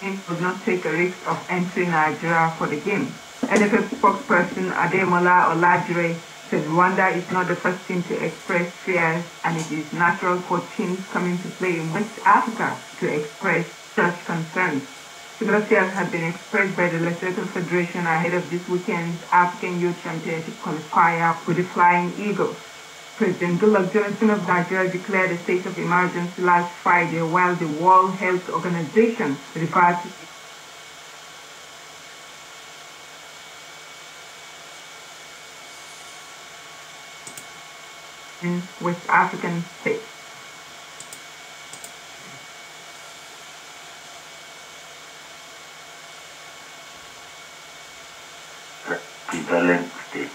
would not take a risk of entering Nigeria for the game. NFF spokesperson Ademola Olajire said Rwanda is not the first team to express fears, and it is natural for teams coming to play in West Africa to express such concerns. Similar fears have been expressed by the Lesotho Federation ahead of this weekend's African Youth Championship qualifier with the Flying Eagles. President Goodluck Jonathan of Nigeria declared a state of emergency last Friday, while the World Health Organization referred to in West African states. Prevalent states,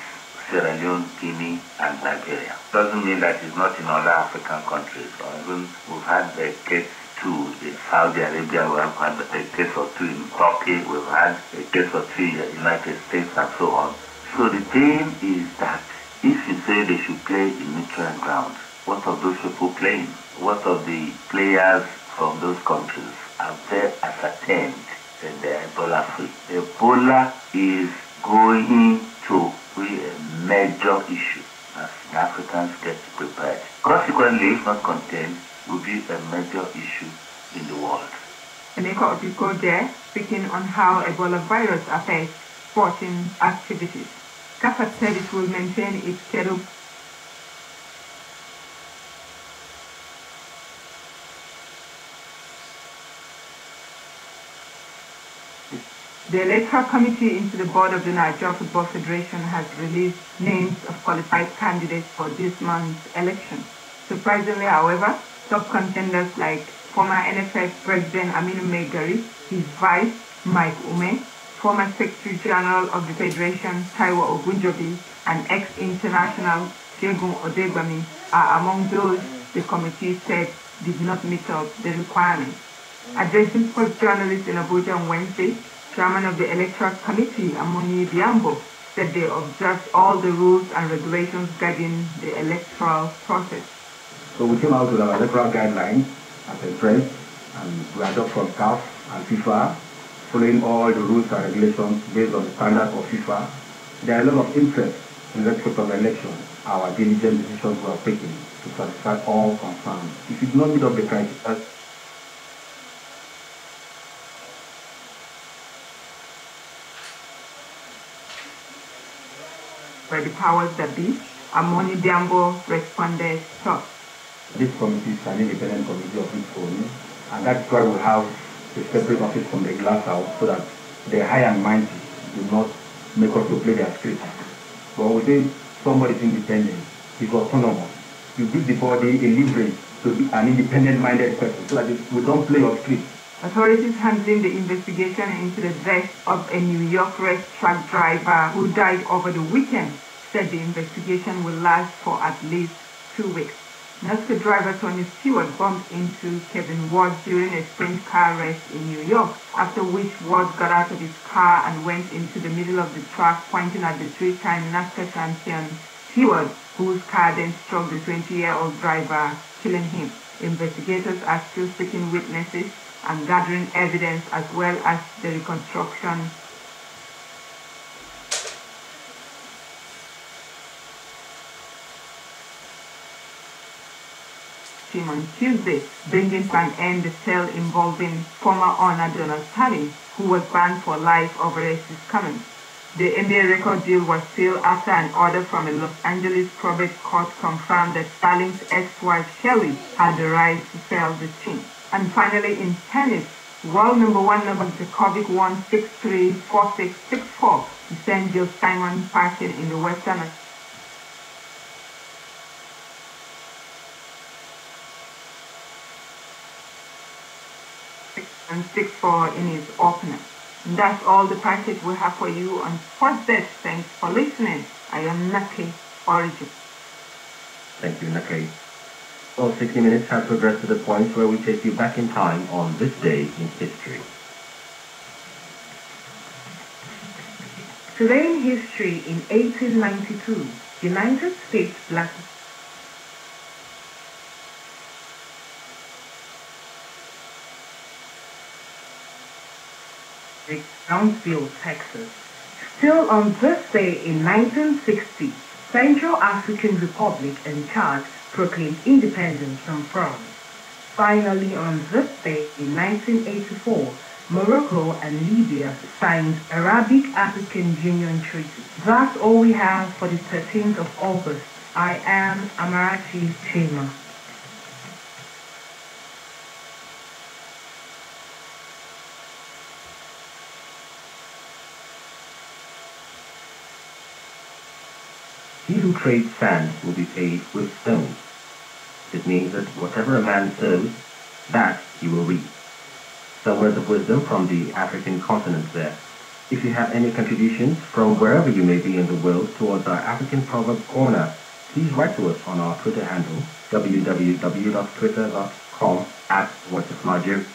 Sierra Leone, Guinea, and Nigeria. Doesn't mean that it's not in other African countries. Or even we've had a case too in Saudi Arabia, we have had a case or two in Turkey, we've had a case or two in the United States, and so on. So the thing is that if you say they should play in neutral ground, what of those people playing? What of the players from those countries? Have they ascertained that they are Ebola free? Ebola is going to be a major issue as the Africans get prepared. Consequently, if not contained, will be a major issue in the world. Emeka Obiko there, speaking on how Ebola virus affects sporting activities. CAFA said it will maintain its schedule. The Electoral Committee into the board of the Nigeria Football Federation has released names of qualified candidates for this month's election. Surprisingly, however, top contenders like former NFF President Aminu Megari, his vice, Mike Ume, former Secretary General of the Federation, Taiwo Ogunjobi, and ex-international Segun Odegbami are among those the committee said did not meet up the requirements. Addressing sports journalists in Abuja on Wednesday, Chairman of the Electoral Committee, Amoni Biambo, said they observed all the rules and regulations guiding the electoral process. So we came out with our electoral guidelines as a press, and we adopt from CAF and FIFA, following all the rules and regulations based on the standard of FIFA. There are a lot of interest in respect of the election. Our diligent decisions were taken to satisfy all concerns. If you do not meet up the criteria, by the powers that be, Amoni Biambo responded thus. This committee is an independent committee of its own, and that's why we have a separate office from the glass house so that the high and mighty do not make us to play their script. But we say somebody is independent, he's autonomous. You give the body a leverage to be an independent-minded person so that we don't play your script. Authorities handling the investigation into the death of a New York racetrack driver who died over the weekend said the investigation will last for at least 2 weeks. NASCAR driver Tony Stewart bumped into Kevin Ward during a sprint car race in New York, after which Ward got out of his car and went into the middle of the track, pointing at the three-time NASCAR champion Stewart, whose car then struck the 20-year-old driver, killing him. Investigators are still seeking witnesses and gathering evidence, as well as the reconstruction team on Tuesday, bringing to an end the sale involving former owner Donald Sterling, who was banned for life over his comments. The NBA record deal was sealed after an order from a Los Angeles probate court confirmed that Sterling's ex-wife Shelley had the right to sell the team. And finally, in tennis, world number one Novak Djokovic won 6-3, 4-6, 6-4 to send Jill Simon packing in the Western and 6-4 in his opener. And that's all the package we have for you on Sports Desk. Thanks for listening. I am Nake Origin. Thank you, Nake. Well, 60 Minutes has progressed to the point where we take you back in time on this day in history. Today in history, in 1892, United States Black Brownsville, Texas. Still on this day in 1960, Central African Republic and Chad proclaimed independence from France. Finally, on this day in 1984, Morocco and Libya signed Arabic-African Union Treaty. That's all we have for the 13th of August. I am Amarachi Chima. He who trades sand will be paid with stones. It means that whatever a man sows, that he will reap. Some words of wisdom from the African continent there. If you have any contributions from wherever you may be in the world towards our African Proverb Corner, please write to us on our Twitter handle, www.twitter.com/VoiceOfNiger.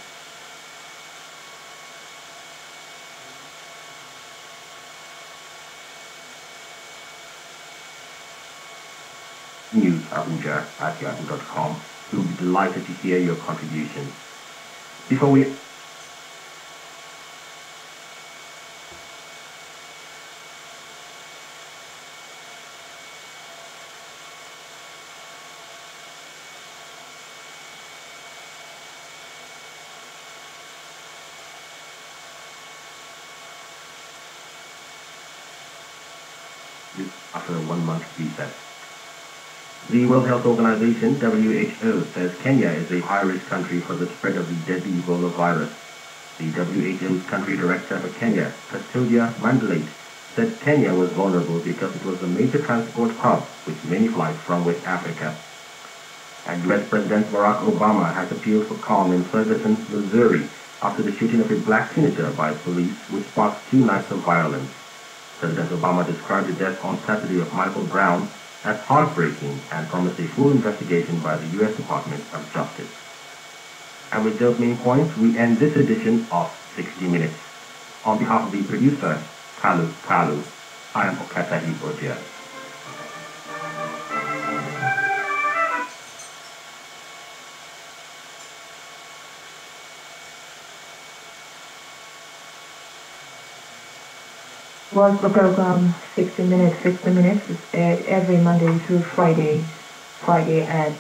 News@yahoo.com. We'll be delighted to hear your contributions. Before we after a 1-month recess. The World Health Organization, WHO, says Kenya is a high-risk country for the spread of the deadly Ebola virus. The WHO's country director for Kenya, Custodia Mandalate, said Kenya was vulnerable because it was a major transport hub with many flights from West Africa. And US President Barack Obama has appealed for calm in Ferguson, Missouri, after the shooting of a black teenager by police, which sparked 2 nights of violence. President Obama described the death on Saturday of Michael Brown as heartbreaking and promised a full investigation by the U.S. Department of Justice. And with those main points, we end this edition of 60 Minutes. On behalf of the producer, Kalu, I am Okatahi Odia. Was the program 60 Minutes? 60 Minutes is aired every Monday through Friday at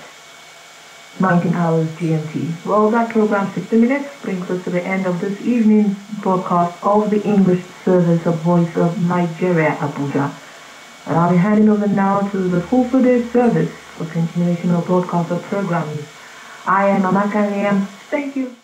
19 hours GMT. Well, that program 60 Minutes brings us to the end of this evening's broadcast of the English service of Voice of Nigeria, Abuja. And I'll be handing over now to the full-day service for continuation of broadcast of programs. I am Amaka Liam. Thank you.